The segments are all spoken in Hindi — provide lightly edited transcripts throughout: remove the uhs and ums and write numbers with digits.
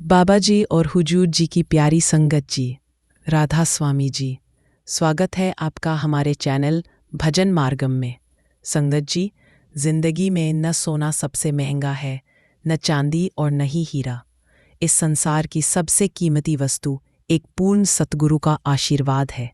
बाबा जी और हुजूर जी की प्यारी संगत जी, राधा स्वामी जी, स्वागत है आपका हमारे चैनल भजन मार्गम में। संगत जी, जिंदगी में न सोना सबसे महंगा है, न चांदी और न ही हीरा। इस संसार की सबसे कीमती वस्तु एक पूर्ण सतगुरु का आशीर्वाद है।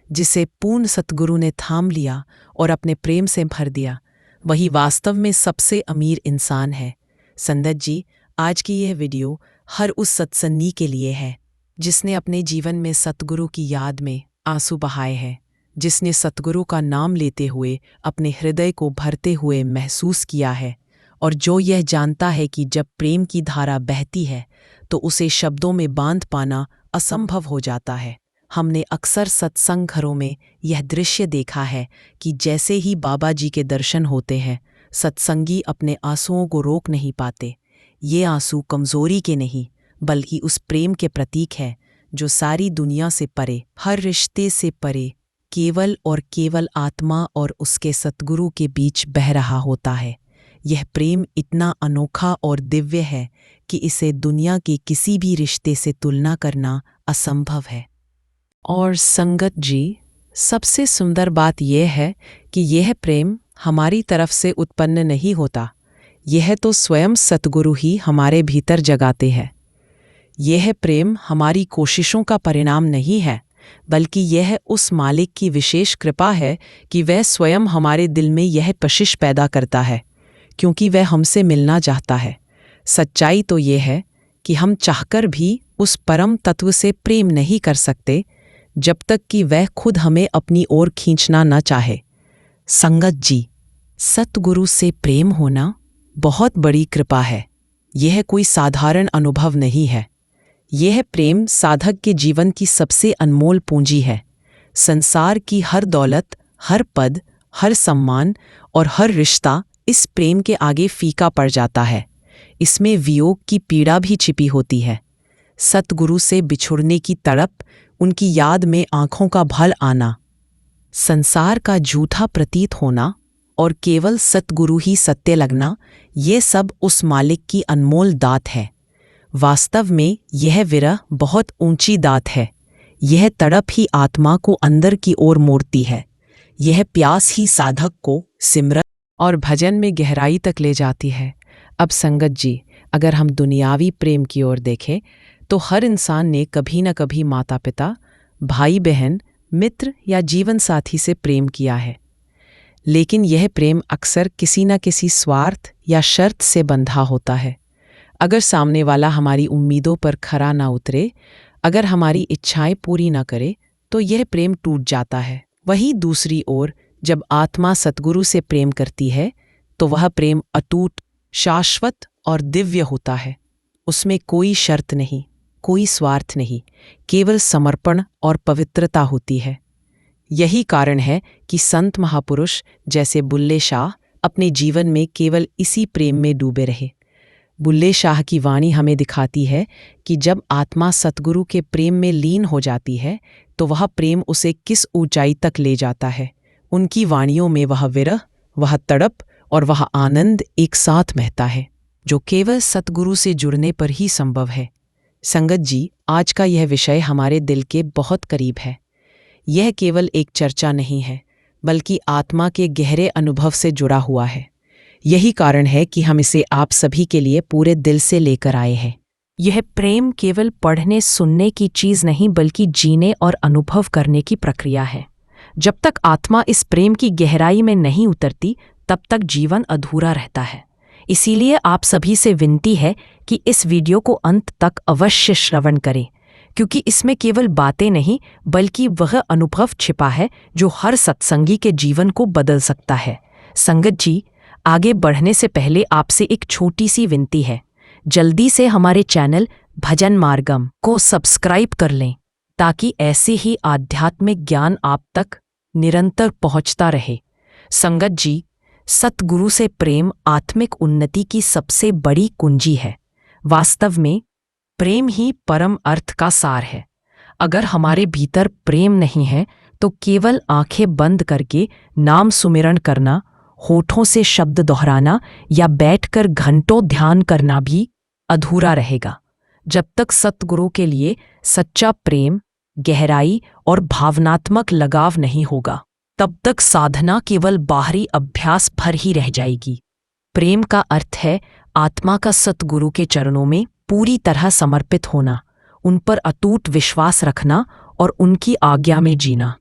जिसे पूर्ण सतगुरु ने थाम लिया और अपने प्रेम से भर दिया, वही वास्तव में सबसे अमीर इंसान है। संगत जी, आज की यह वीडियो हर उस सत्संगी के लिए है जिसने अपने जीवन में सतगुरु की याद में आंसू बहाए हैं, जिसने सतगुरु का नाम लेते हुए अपने हृदय को भरते हुए महसूस किया है, और जो यह जानता है कि जब प्रेम की धारा बहती है तो उसे शब्दों में बांध पाना असंभव हो जाता है। हमने अक्सर सत्संग घरों में यह दृश्य देखा है कि जैसे ही बाबा जी के दर्शन होते हैं, सत्संगी अपने आंसुओं को रोक नहीं पाते। ये आंसू कमजोरी के नहीं, बल्कि उस प्रेम के प्रतीक है जो सारी दुनिया से परे, हर रिश्ते से परे, केवल और केवल आत्मा और उसके सतगुरु के बीच बह रहा होता है। यह प्रेम इतना अनोखा और दिव्य है कि इसे दुनिया के किसी भी रिश्ते से तुलना करना असंभव है। और संगत जी, सबसे सुंदर बात यह है कि यह प्रेम हमारी तरफ से उत्पन्न नहीं होता। यह तो स्वयं सतगुरु ही हमारे भीतर जगाते हैं। यह प्रेम हमारी कोशिशों का परिणाम नहीं है, बल्कि यह उस मालिक की विशेष कृपा है कि वह स्वयं हमारे दिल में यह कशिश पैदा करता है, क्योंकि वह हमसे मिलना चाहता है। सच्चाई तो यह है कि हम चाहकर भी उस परम तत्व से प्रेम नहीं कर सकते जब तक कि वह खुद हमें अपनी ओर खींचना न चाहे। संगत जी, सतगुरु से प्रेम होना बहुत बड़ी कृपा है। यह कोई साधारण अनुभव नहीं है। यह प्रेम साधक के जीवन की सबसे अनमोल पूंजी है। संसार की हर दौलत, हर पद, हर सम्मान और हर रिश्ता इस प्रेम के आगे फीका पड़ जाता है। इसमें वियोग की पीड़ा भी छिपी होती है। सतगुरु से बिछुड़ने की तड़प, उनकी याद में आंखों का भल आना, संसार का झूठा प्रतीत होना और केवल सतगुरु ही सत्य लगना, ये सब उस मालिक की अनमोल दात है। वास्तव में यह विरह बहुत ऊंची दात है। यह तड़प ही आत्मा को अंदर की ओर मोड़ती है। यह प्यास ही साधक को सिमरन और भजन में गहराई तक ले जाती है। अब संगत जी, अगर हम दुनियावी प्रेम की ओर देखें तो हर इंसान ने कभी न कभी माता पिता, भाई बहन, मित्र या जीवन साथी से प्रेम किया है। लेकिन यह प्रेम अक्सर किसी न किसी स्वार्थ या शर्त से बंधा होता है। अगर सामने वाला हमारी उम्मीदों पर खरा ना उतरे, अगर हमारी इच्छाएं पूरी ना करे, तो यह प्रेम टूट जाता है। वहीं दूसरी ओर जब आत्मा सतगुरु से प्रेम करती है तो वह प्रेम अटूट, शाश्वत और दिव्य होता है। उसमें कोई शर्त नहीं, कोई स्वार्थ नहीं, केवल समर्पण और पवित्रता होती है। यही कारण है कि संत महापुरुष जैसे बुल्ले शाह अपने जीवन में केवल इसी प्रेम में डूबे रहे। बुल्ले शाह की वाणी हमें दिखाती है कि जब आत्मा सतगुरु के प्रेम में लीन हो जाती है तो वह प्रेम उसे किस ऊंचाई तक ले जाता है। उनकी वाणियों में वह विरह, वह तड़प और वह आनंद एक साथ बहता है, जो केवल सतगुरु से जुड़ने पर ही संभव है। संगत जी, आज का यह विषय हमारे दिल के बहुत करीब है। यह केवल एक चर्चा नहीं है, बल्कि आत्मा के गहरे अनुभव से जुड़ा हुआ है। यही कारण है कि हम इसे आप सभी के लिए पूरे दिल से लेकर आए हैं। यह प्रेम केवल पढ़ने सुनने की चीज नहीं, बल्कि जीने और अनुभव करने की प्रक्रिया है। जब तक आत्मा इस प्रेम की गहराई में नहीं उतरती, तब तक जीवन अधूरा रहता है। इसीलिए आप सभी से विनती है कि इस वीडियो को अंत तक अवश्य श्रवण करें, क्योंकि इसमें केवल बातें नहीं, बल्कि वह अनुभव छिपा है जो हर सत्संगी के जीवन को बदल सकता है। संगत जी, आगे बढ़ने से पहले आपसे एक छोटी सी विनती है। जल्दी से हमारे चैनल भजन मार्गम को सब्सक्राइब कर लें, ताकि ऐसे ही आध्यात्मिक ज्ञान आप तक निरंतर पहुंचता रहे। संगत जी, सतगुरु से प्रेम आत्मिक उन्नति की सबसे बड़ी कुंजी है। वास्तव में प्रेम ही परम अर्थ का सार है। अगर हमारे भीतर प्रेम नहीं है तो केवल आंखें बंद करके नाम सुमिरन करना, होठों से शब्द दोहराना या बैठकर घंटों ध्यान करना भी अधूरा रहेगा। जब तक सतगुरु के लिए सच्चा प्रेम, गहराई और भावनात्मक लगाव नहीं होगा, तब तक साधना केवल बाहरी अभ्यास भर ही रह जाएगी। प्रेम का अर्थ है आत्मा का सतगुरु के चरणों में पूरी तरह समर्पित होना, उन पर अटूट विश्वास रखना और उनकी आज्ञा में जीना।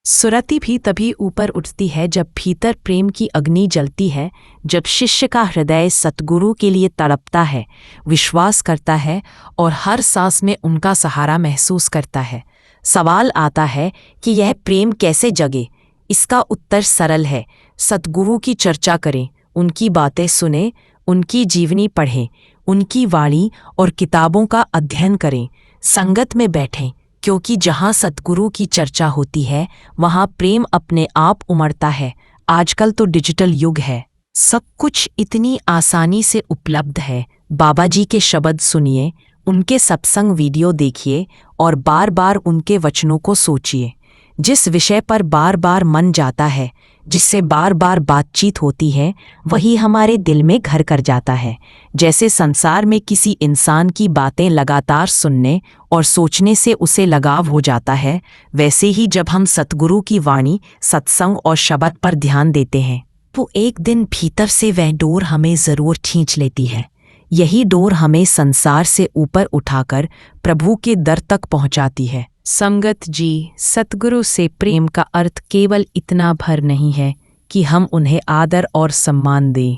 सुरति भी तभी ऊपर उठती है जब भीतर प्रेम की अग्नि जलती है, जब शिष्य का हृदय सतगुरु के लिए तड़पता है, विश्वास करता है और हर सांस में उनका सहारा महसूस करता है। सवाल आता है कि यह प्रेम कैसे जगे? इसका उत्तर सरल है, सतगुरु की चर्चा करें, उनकी बातें सुनें, उनकी जीवनी पढ़ें, उनकी वाणी और किताबों का अध्ययन करें, संगत में बैठें, क्योंकि जहाँ सतगुरु की चर्चा होती है वहाँ प्रेम अपने आप उमड़ता है। आजकल तो डिजिटल युग है, सब कुछ इतनी आसानी से उपलब्ध है। बाबा जी के शब्द सुनिए, उनके सत्संग वीडियो देखिए और बार बार उनके वचनों को सोचिए। जिस विषय पर बार बार मन जाता है, जिससे बार बार बातचीत होती है, वही हमारे दिल में घर कर जाता है। जैसे संसार में किसी इंसान की बातें लगातार सुनने और सोचने से उसे लगाव हो जाता है, वैसे ही जब हम सतगुरु की वाणी, सत्संग और शब्द पर ध्यान देते हैं, वो एक दिन भीतर से वह डोर हमें ज़रूर खींच लेती है। यही डोर हमें संसार से ऊपर उठाकर प्रभु के दर तक पहुंचाती है। संगत जी, सतगुरु से प्रेम का अर्थ केवल इतना भर नहीं है कि हम उन्हें आदर और सम्मान दें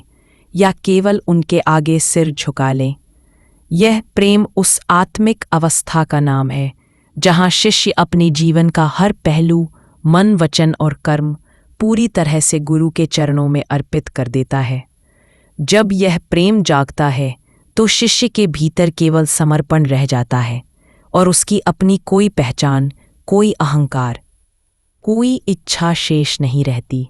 या केवल उनके आगे सिर झुका लें। यह प्रेम उस आत्मिक अवस्था का नाम है जहाँ शिष्य अपने जीवन का हर पहलू, मन, वचन और कर्म पूरी तरह से गुरु के चरणों में अर्पित कर देता है। जब यह प्रेम जागता है तो शिष्य के भीतर केवल समर्पण रह जाता है और उसकी अपनी कोई पहचान, कोई अहंकार, कोई इच्छा शेष नहीं रहती।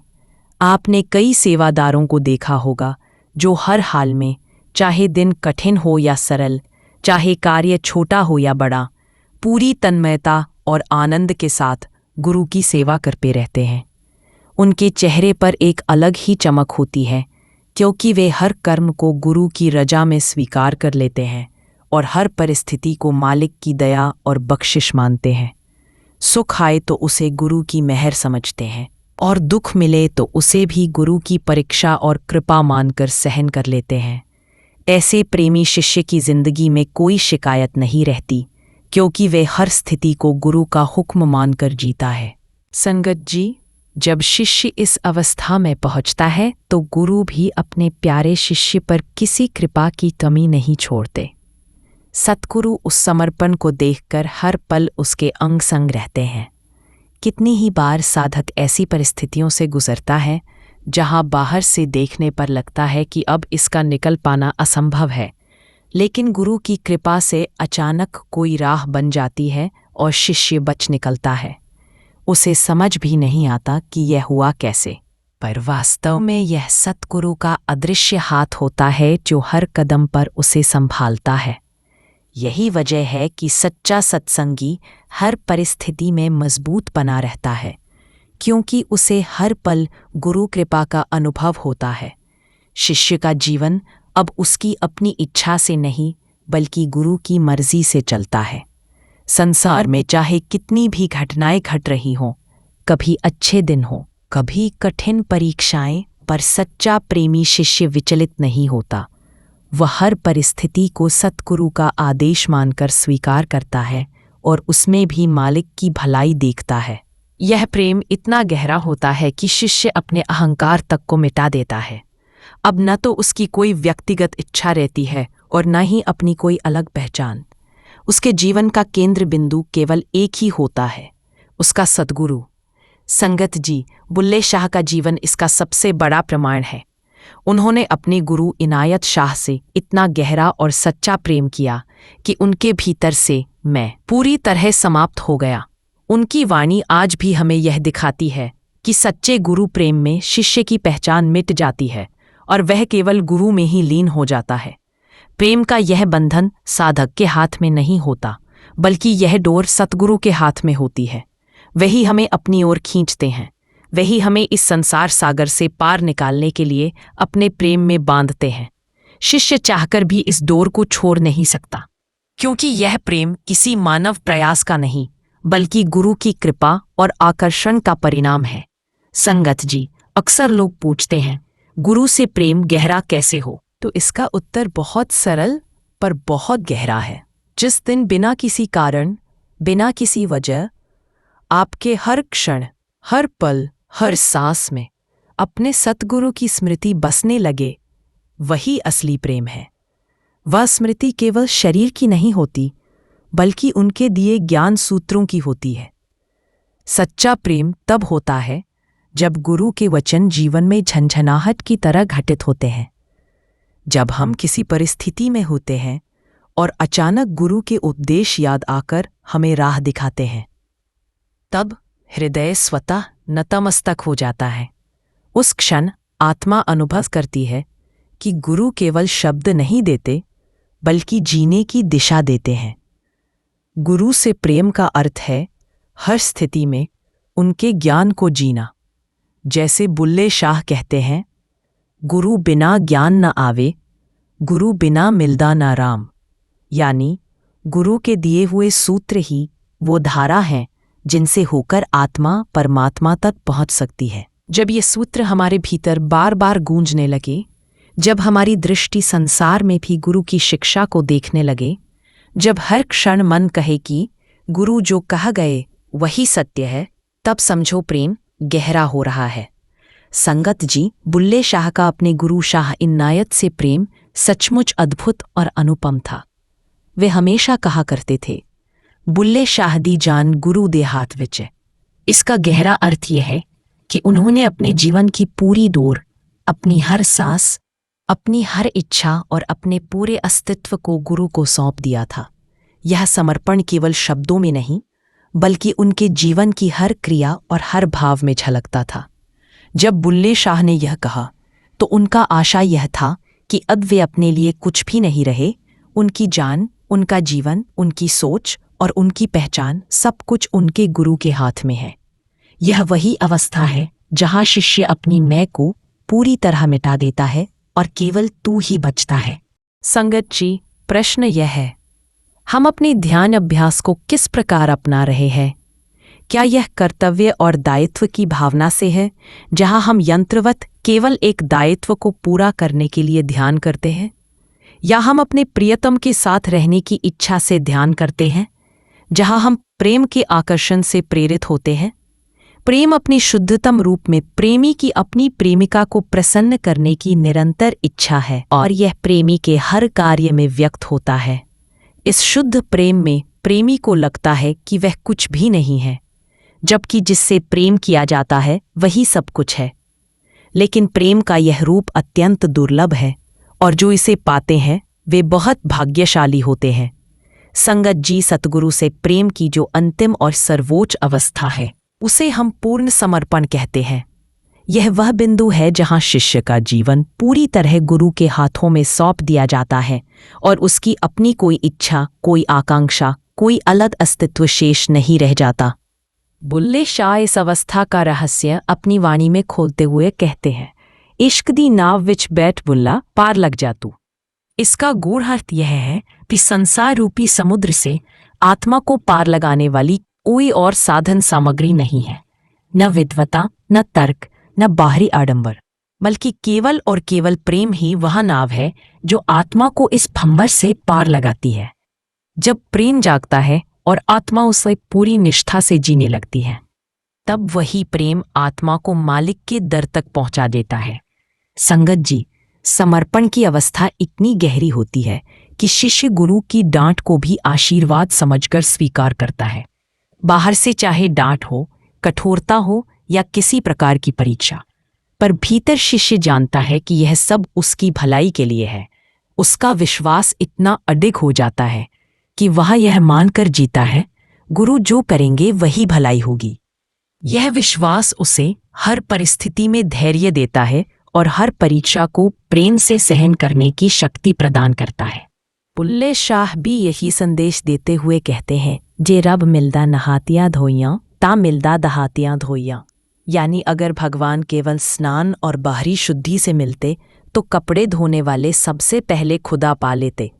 आपने कई सेवादारों को देखा होगा जो हर हाल में, चाहे दिन कठिन हो या सरल, चाहे कार्य छोटा हो या बड़ा, पूरी तन्मयता और आनंद के साथ गुरु की सेवा करते रहते हैं। उनके चेहरे पर एक अलग ही चमक होती है, क्योंकि वे हर कर्म को गुरु की रजा में स्वीकार कर लेते हैं और हर परिस्थिति को मालिक की दया और बख्शिश मानते हैं। सुख आए तो उसे गुरु की मेहर समझते हैं और दुख मिले तो उसे भी गुरु की परीक्षा और कृपा मानकर सहन कर लेते हैं। ऐसे प्रेमी शिष्य की जिंदगी में कोई शिकायत नहीं रहती, क्योंकि वे हर स्थिति को गुरु का हुक्म मानकर जीता है। संगत जी, जब शिष्य इस अवस्था में पहुंचता है तो गुरु भी अपने प्यारे शिष्य पर किसी कृपा की कमी नहीं छोड़ते। सतगुरु उस समर्पण को देखकर हर पल उसके अंग संग रहते हैं। कितनी ही बार साधक ऐसी परिस्थितियों से गुजरता है जहां बाहर से देखने पर लगता है कि अब इसका निकल पाना असंभव है, लेकिन गुरु की कृपा से अचानक कोई राह बन जाती है और शिष्य बच निकलता है। उसे समझ भी नहीं आता कि यह हुआ कैसे, पर वास्तव में यह सतगुरु का अदृश्य हाथ होता है जो हर कदम पर उसे संभालता है। यही वजह है कि सच्चा सत्संगी हर परिस्थिति में मजबूत बना रहता है, क्योंकि उसे हर पल गुरु कृपा का अनुभव होता है। शिष्य का जीवन अब उसकी अपनी इच्छा से नहीं, बल्कि गुरु की मर्जी से चलता है। संसार में चाहे कितनी भी घटनाएं घट रही हों, कभी अच्छे दिन हों, कभी कठिन परीक्षाएं, पर सच्चा प्रेमी शिष्य विचलित नहीं होता। वह हर परिस्थिति को सतगुरु का आदेश मानकर स्वीकार करता है और उसमें भी मालिक की भलाई देखता है। यह प्रेम इतना गहरा होता है कि शिष्य अपने अहंकार तक को मिटा देता है। अब न तो उसकी कोई व्यक्तिगत इच्छा रहती है और न ही अपनी कोई अलग पहचान। उसके जीवन का केंद्र बिंदु केवल एक ही होता है, उसका सद्गुरु। संगत जी, बुल्ले शाह का जीवन इसका सबसे बड़ा प्रमाण है। उन्होंने अपने गुरु इनायत शाह से इतना गहरा और सच्चा प्रेम किया कि उनके भीतर से मैं पूरी तरह समाप्त हो गया। उनकी वाणी आज भी हमें यह दिखाती है कि सच्चे गुरु प्रेम में शिष्य की पहचान मिट जाती है और वह केवल गुरु में ही लीन हो जाता है। प्रेम का यह बंधन साधक के हाथ में नहीं होता, बल्कि यह डोर सतगुरु के हाथ में होती है। वही हमें अपनी ओर खींचते हैं, वही हमें इस संसार सागर से पार निकालने के लिए अपने प्रेम में बांधते हैं। शिष्य चाहकर भी इस डोर को छोड़ नहीं सकता। क्योंकि यह प्रेम किसी मानव प्रयास का नहीं बल्कि गुरु की कृपा और आकर्षण का परिणाम है। संगत जी, अक्सर लोग पूछते हैं, गुरु से प्रेम गहरा कैसे हो? तो इसका उत्तर बहुत सरल पर बहुत गहरा है। जिस दिन बिना किसी कारण, बिना किसी वजह, आपके हर क्षण, हर पल, हर सांस में अपने सतगुरु की स्मृति बसने लगे, वही असली प्रेम है। वह स्मृति केवल शरीर की नहीं होती, बल्कि उनके दिए ज्ञान सूत्रों की होती है। सच्चा प्रेम तब होता है जब गुरु के वचन जीवन में झंझनाहट की तरह घटित होते हैं। जब हम किसी परिस्थिति में होते हैं और अचानक गुरु के उपदेश याद आकर हमें राह दिखाते हैं, तब हृदय स्वतः नतमस्तक हो जाता है। उस क्षण आत्मा अनुभव करती है कि गुरु केवल शब्द नहीं देते, बल्कि जीने की दिशा देते हैं। गुरु से प्रेम का अर्थ है हर स्थिति में उनके ज्ञान को जीना। जैसे बुल्ले शाह कहते हैं, गुरु बिना ज्ञान न आवे, गुरु बिना मिलदा न राम। यानी गुरु के दिए हुए सूत्र ही वो धारा हैं जिनसे होकर आत्मा परमात्मा तक पहुंच सकती है। जब ये सूत्र हमारे भीतर बार बार गूंजने लगे, जब हमारी दृष्टि संसार में भी गुरु की शिक्षा को देखने लगे, जब हर क्षण मन कहे कि गुरु जो कहा गए वही सत्य है, तब समझो प्रेम गहरा हो रहा है। संगत जी, बुल्ले शाह का अपने गुरु शाह इनायत से प्रेम सचमुच अद्भुत और अनुपम था। वे हमेशा कहा करते थे, बुल्ले शाह दी जान गुरु दे हाथ विच। इसका गहरा अर्थ यह है कि उन्होंने अपने जीवन की पूरी दौड़, अपनी हर सांस, अपनी हर इच्छा और अपने पूरे अस्तित्व को गुरु को सौंप दिया था। यह समर्पण केवल शब्दों में नहीं, बल्कि उनके जीवन की हर क्रिया और हर भाव में झलकता था। जब बुल्ले शाह ने यह कहा, तो उनका आशा यह था कि अब वे अपने लिए कुछ भी नहीं रहे। उनकी जान, उनका जीवन, उनकी सोच और उनकी पहचान, सब कुछ उनके गुरु के हाथ में है। यह वही अवस्था है जहाँ शिष्य अपनी मैं को पूरी तरह मिटा देता है और केवल तू ही बचता है। संगत जी, प्रश्न यह है, हम अपने ध्यान अभ्यास को किस प्रकार अपना रहे हैं? क्या यह कर्तव्य और दायित्व की भावना से है, जहां हम यंत्रवत केवल एक दायित्व को पूरा करने के लिए ध्यान करते हैं? या हम अपने प्रियतम के साथ रहने की इच्छा से ध्यान करते हैं, जहां हम प्रेम के आकर्षण से प्रेरित होते हैं? प्रेम अपनी शुद्धतम रूप में प्रेमी की अपनी प्रेमिका को प्रसन्न करने की निरंतर इच्छा है, और यह प्रेमी के हर कार्य में व्यक्त होता है। इस शुद्ध प्रेम में प्रेमी को लगता है कि वह कुछ भी नहीं है, जबकि जिससे प्रेम किया जाता है वही सब कुछ है। लेकिन प्रेम का यह रूप अत्यंत दुर्लभ है, और जो इसे पाते हैं वे बहुत भाग्यशाली होते हैं। संगत जी, सतगुरु से प्रेम की जो अंतिम और सर्वोच्च अवस्था है, उसे हम पूर्ण समर्पण कहते हैं। यह वह बिंदु है जहां शिष्य का जीवन पूरी तरह गुरु के हाथों में सौंप दिया जाता है, और उसकी अपनी कोई इच्छा, कोई आकांक्षा, कोई अलग अस्तित्व शेष नहीं रह जाता। बुल्ले शाह इस अवस्था का रहस्य अपनी वाणी में खोलते हुए कहते हैं, इश्क दी नाव विच बैठ बुल्ला, पार लग जा तू। इसका गूढ़ अर्थ यह है कि संसार रूपी समुद्र से आत्मा को पार लगाने वाली कोई और साधन सामग्री नहीं है, न विद्वता, न तर्क, न बाहरी आडंबर, बल्कि केवल और केवल प्रेम ही वह नाव है जो आत्मा को इस भंवर से पार लगाती है। जब प्रेम जागता है और आत्मा उसे पूरी निष्ठा से जीने लगती है, तब वही प्रेम आत्मा को मालिक के दर तक पहुंचा देता है। संगत जी, समर्पण की अवस्था इतनी गहरी होती है कि शिष्य गुरु की डांट को भी आशीर्वाद समझकर स्वीकार करता है। बाहर से चाहे डांट हो, कठोरता हो या किसी प्रकार की परीक्षा, पर भीतर शिष्य जानता है कि यह सब उसकी भलाई के लिए है। उसका विश्वास इतना अडिग हो जाता है कि वह यह मानकर जीता है, गुरु जो करेंगे वही भलाई होगी। यह विश्वास उसे हर परिस्थिति में धैर्य देता है और हर परीक्षा को प्रेम से सहन करने की शक्ति प्रदान करता है। बुल्ले शाह भी यही संदेश देते हुए कहते हैं, जे रब मिलदा नहातियां धोइयां, ता मिलदा दहातियां धोइयां। यानी अगर भगवान केवल स्नान और बाहरी शुद्धि से मिलते तो कपड़े धोने वाले सबसे पहले खुदा पा लेते,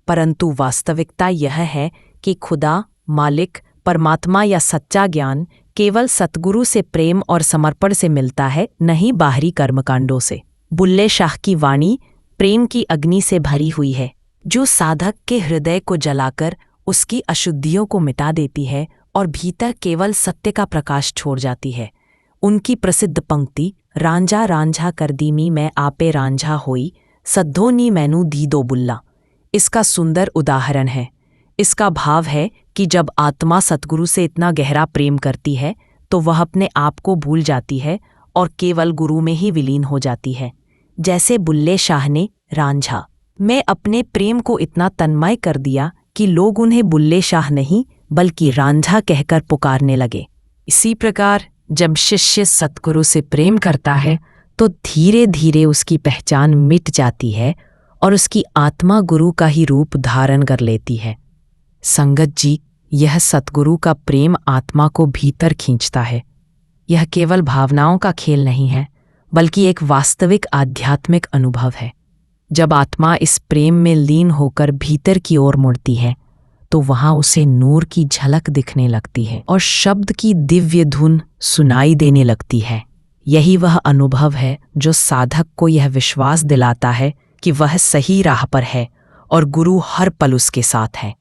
परंतु वास्तविकता यह है कि खुदा, मालिक, परमात्मा या सच्चा ज्ञान केवल सतगुरु से प्रेम और समर्पण से मिलता है, नहीं बाहरी कर्मकांडों से। बुल्ले शाह की वाणी प्रेम की अग्नि से भरी हुई है, जो साधक के हृदय को जलाकर उसकी अशुद्धियों को मिटा देती है और भीतर केवल सत्य का प्रकाश छोड़ जाती है। उनकी प्रसिद्ध पंक्ति रांझा रांझा कर दीमी मैं आपे रांझा होई, सद्धो नी मैनू दी दो बुल्ला, इसका सुंदर उदाहरण है। इसका भाव है कि जब आत्मा सतगुरु से इतना गहरा प्रेम करती है तो वह अपने आप को भूल जाती है और केवल गुरु में ही विलीन हो जाती है। जैसे बुल्ले शाह ने रांझा में अपने प्रेम को इतना तन्मय कर दिया कि लोग उन्हें बुल्ले शाह नहीं बल्कि रांझा कहकर पुकारने लगे। इसी प्रकार जब शिष्य सतगुरु से प्रेम करता है तो धीरे धीरे उसकी पहचान मिट जाती है और उसकी आत्मा गुरु का ही रूप धारण कर लेती है। संगत जी, यह सतगुरु का प्रेम आत्मा को भीतर खींचता है। यह केवल भावनाओं का खेल नहीं है बल्कि एक वास्तविक आध्यात्मिक अनुभव है। जब आत्मा इस प्रेम में लीन होकर भीतर की ओर मुड़ती है तो वहां उसे नूर की झलक दिखने लगती है और शब्द की दिव्य धुन सुनाई देने लगती है। यही वह अनुभव है जो साधक को यह विश्वास दिलाता है कि वह सही राह पर है और गुरु हर पल उसके साथ है।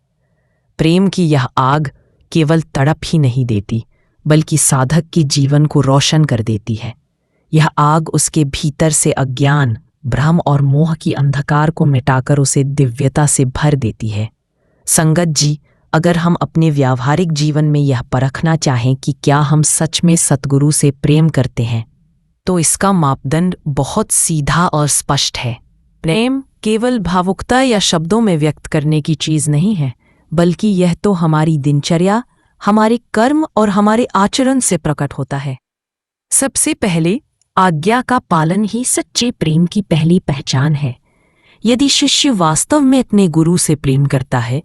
प्रेम की यह आग केवल तड़प ही नहीं देती बल्कि साधक के जीवन को रोशन कर देती है। यह आग उसके भीतर से अज्ञान, भ्रम और मोह की अंधकार को मिटाकर उसे दिव्यता से भर देती है। संगत जी, अगर हम अपने व्यावहारिक जीवन में यह परखना चाहें कि क्या हम सच में सतगुरु से प्रेम करते हैं, तो इसका मापदंड बहुत सीधा और स्पष्ट है। प्रेम केवल भावुकता या शब्दों में व्यक्त करने की चीज नहीं है, बल्कि यह तो हमारी दिनचर्या, हमारे कर्म और हमारे आचरण से प्रकट होता है। सबसे पहले आज्ञा का पालन ही सच्चे प्रेम की पहली पहचान है। यदि शिष्य वास्तव में अपने गुरु से प्रेम करता है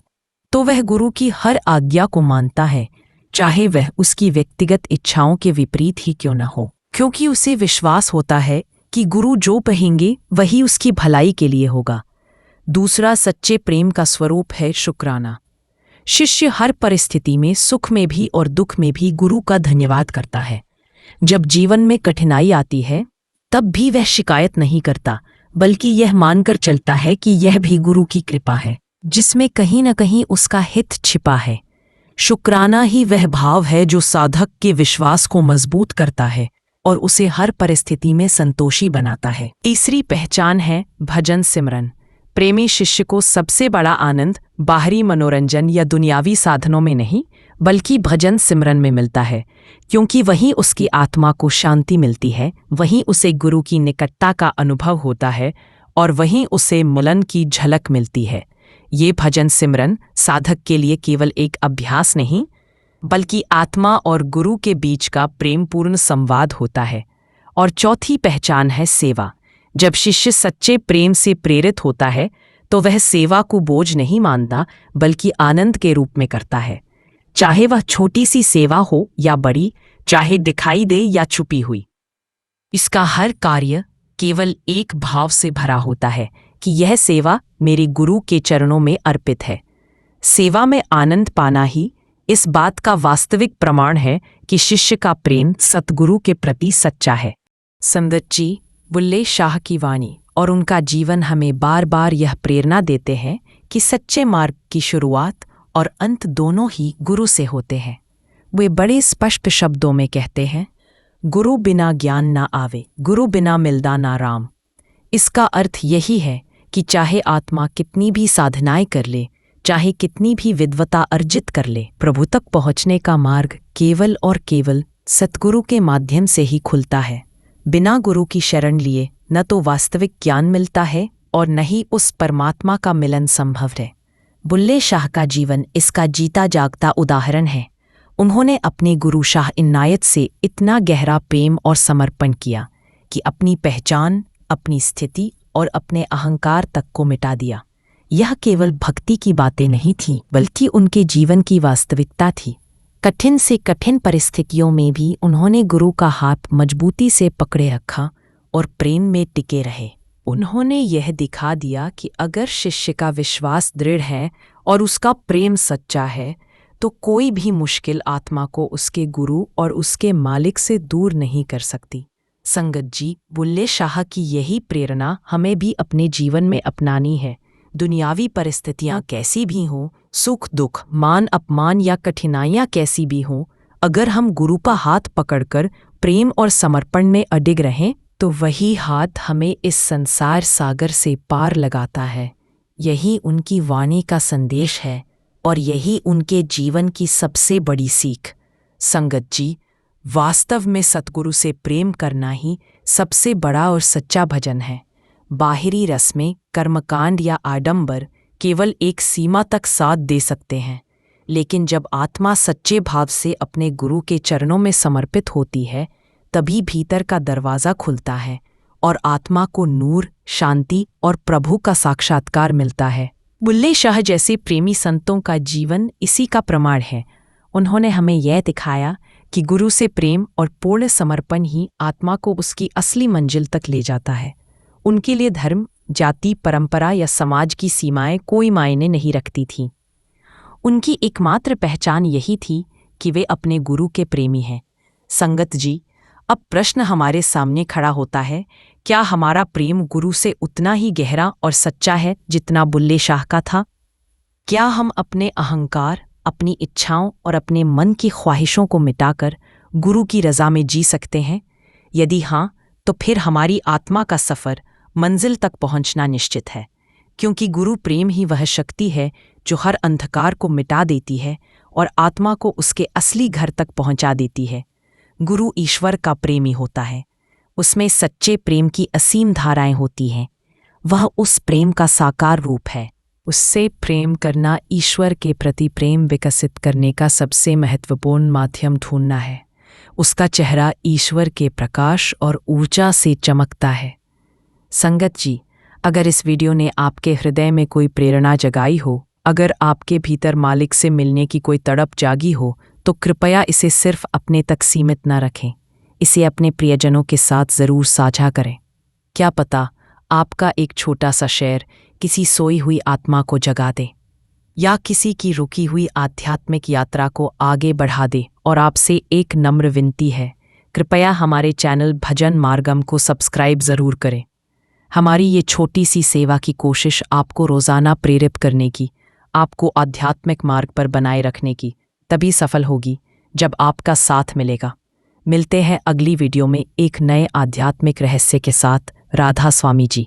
तो वह गुरु की हर आज्ञा को मानता है, चाहे वह उसकी व्यक्तिगत इच्छाओं के विपरीत ही क्यों न हो, क्योंकि उसे विश्वास होता है कि गुरु जो कहेंगे वही उसकी भलाई के लिए होगा। दूसरा सच्चे प्रेम का स्वरूप है शुक्राना। शिष्य हर परिस्थिति में, सुख में भी और दुख में भी गुरु का धन्यवाद करता है। जब जीवन में कठिनाई आती है तब भी वह शिकायत नहीं करता, बल्कि यह मानकर चलता है कि यह भी गुरु की कृपा है, जिसमें कहीं न कहीं उसका हित छिपा है। शुक्राना ही वह भाव है जो साधक के विश्वास को मजबूत करता है और उसे हर परिस्थिति में संतोषी बनाता है। तीसरी पहचान है भजन सिमरन। प्रेमी शिष्य को सबसे बड़ा आनंद बाहरी मनोरंजन या दुनियावी साधनों में नहीं बल्कि भजन सिमरन में मिलता है, क्योंकि वहीं उसकी आत्मा को शांति मिलती है, वहीं उसे गुरु की निकटता का अनुभव होता है और वहीं उसे मिलन की झलक मिलती है। ये भजन सिमरन साधक के लिए केवल एक अभ्यास नहीं बल्कि आत्मा और गुरु के बीच का प्रेमपूर्ण संवाद होता है। और चौथी पहचान है सेवा। जब शिष्य सच्चे प्रेम से प्रेरित होता है तो वह सेवा को बोझ नहीं मानता बल्कि आनंद के रूप में करता है, चाहे वह छोटी सी सेवा हो या बड़ी, चाहे दिखाई दे या छुपी हुई। इसका हर कार्य केवल एक भाव से भरा होता है कि यह सेवा मेरे गुरु के चरणों में अर्पित है। सेवा में आनंद पाना ही इस बात का वास्तविक प्रमाण है कि शिष्य का प्रेम सतगुरु के प्रति सच्चा है। संगत जी, बुल्ले शाह की वाणी और उनका जीवन हमें बार बार यह प्रेरणा देते हैं कि सच्चे मार्ग की शुरुआत और अंत दोनों ही गुरु से होते हैं। वे बड़े स्पष्ट शब्दों में कहते हैं, गुरु बिना ज्ञान ना आवे, गुरु बिना मिलदा ना राम। इसका अर्थ यही है कि चाहे आत्मा कितनी भी साधनाएं कर ले, चाहे कितनी भी विद्वता अर्जित कर ले, प्रभु तक पहुंचने का मार्ग केवल और केवल सतगुरु के माध्यम से ही खुलता है। बिना गुरु की शरण लिए न तो वास्तविक ज्ञान मिलता है और न ही उस परमात्मा का मिलन संभव है। बुल्ले शाह का जीवन इसका जीता जागता उदाहरण है। उन्होंने अपने गुरु शाह इनायत से इतना गहरा प्रेम और समर्पण किया कि अपनी पहचान, अपनी स्थिति और अपने अहंकार तक को मिटा दिया। यह केवल भक्ति की बातें नहीं थीं, बल्कि उनके जीवन की वास्तविकता थी। कठिन से कठिन परिस्थितियों में भी उन्होंने गुरु का हाथ मजबूती से पकड़े रखा और प्रेम में टिके रहे। उन्होंने यह दिखा दिया कि अगर शिष्य का विश्वास दृढ़ है और उसका प्रेम सच्चा है तो कोई भी मुश्किल आत्मा को उसके गुरु और उसके मालिक से दूर नहीं कर सकती। संगत जी, बुल्ले शाह की यही प्रेरणा हमें भी अपने जीवन में अपनानी है। दुनियावी परिस्थितियां कैसी भी हों, सुख दुख, मान अपमान या कठिनाइयां कैसी भी हों, अगर हम गुरु का हाथ पकड़कर प्रेम और समर्पण में अडिग रहें तो वही हाथ हमें इस संसार सागर से पार लगाता है। यही उनकी वाणी का संदेश है और यही उनके जीवन की सबसे बड़ी सीख। संगत जी, वास्तव में सतगुरु से प्रेम करना ही सबसे बड़ा और सच्चा भजन है। बाहरी रस्में, कर्मकांड या आडंबर केवल एक सीमा तक साथ दे सकते हैं, लेकिन जब आत्मा सच्चे भाव से अपने गुरु के चरणों में समर्पित होती है तभी भीतर का दरवाज़ा खुलता है और आत्मा को नूर, शांति और प्रभु का साक्षात्कार मिलता है। बुल्ले शाह जैसे प्रेमी संतों का जीवन इसी का प्रमाण है। उन्होंने हमें यह दिखाया कि गुरु से प्रेम और पूर्ण समर्पण ही आत्मा को उसकी असली मंजिल तक ले जाता है। उनके लिए धर्म, जाति, परंपरा या समाज की सीमाएं कोई मायने नहीं रखती थीं। उनकी एकमात्र पहचान यही थी कि वे अपने गुरु के प्रेमी हैं। संगत जी, अब प्रश्न हमारे सामने खड़ा होता है, क्या हमारा प्रेम गुरु से उतना ही गहरा और सच्चा है जितना बुल्ले शाह का था? क्या हम अपने अहंकार, अपनी इच्छाओं और अपने मन की ख्वाहिशों को मिटाकर गुरु की रज़ा में जी सकते हैं? यदि हाँ, तो फिर हमारी आत्मा का सफ़र मंजिल तक पहुंचना निश्चित है, क्योंकि गुरु प्रेम ही वह शक्ति है जो हर अंधकार को मिटा देती है और आत्मा को उसके असली घर तक पहुंचा देती है। गुरु ईश्वर का प्रेमी होता है। उसमें सच्चे प्रेम की असीम धाराएं होती हैं। वह उस प्रेम का साकार रूप है। उससे प्रेम करना ईश्वर के प्रति प्रेम विकसित करने का सबसे महत्वपूर्ण माध्यम ढूंढना है। उसका चेहरा ईश्वर के प्रकाश और ऊर्जा से चमकता है। संगत जी, अगर इस वीडियो ने आपके हृदय में कोई प्रेरणा जगाई हो, अगर आपके भीतर मालिक से मिलने की कोई तड़प जागी हो, तो कृपया इसे सिर्फ अपने तक सीमित न रखें। इसे अपने प्रियजनों के साथ ज़रूर साझा करें। क्या पता आपका एक छोटा सा शेयर किसी सोई हुई आत्मा को जगा दे या किसी की रुकी हुई आध्यात्मिक यात्रा को आगे बढ़ा दे। और आपसे एक नम्र विनती है, कृपया हमारे चैनल भजन मार्गम को सब्सक्राइब ज़रूर करें। हमारी ये छोटी सी सेवा की कोशिश आपको रोज़ाना प्रेरित करने की, आपको आध्यात्मिक मार्ग पर बनाए रखने की तभी सफल होगी जब आपका साथ मिलेगा। मिलते हैं अगली वीडियो में एक नए आध्यात्मिक रहस्य के साथ। राधा स्वामी जी।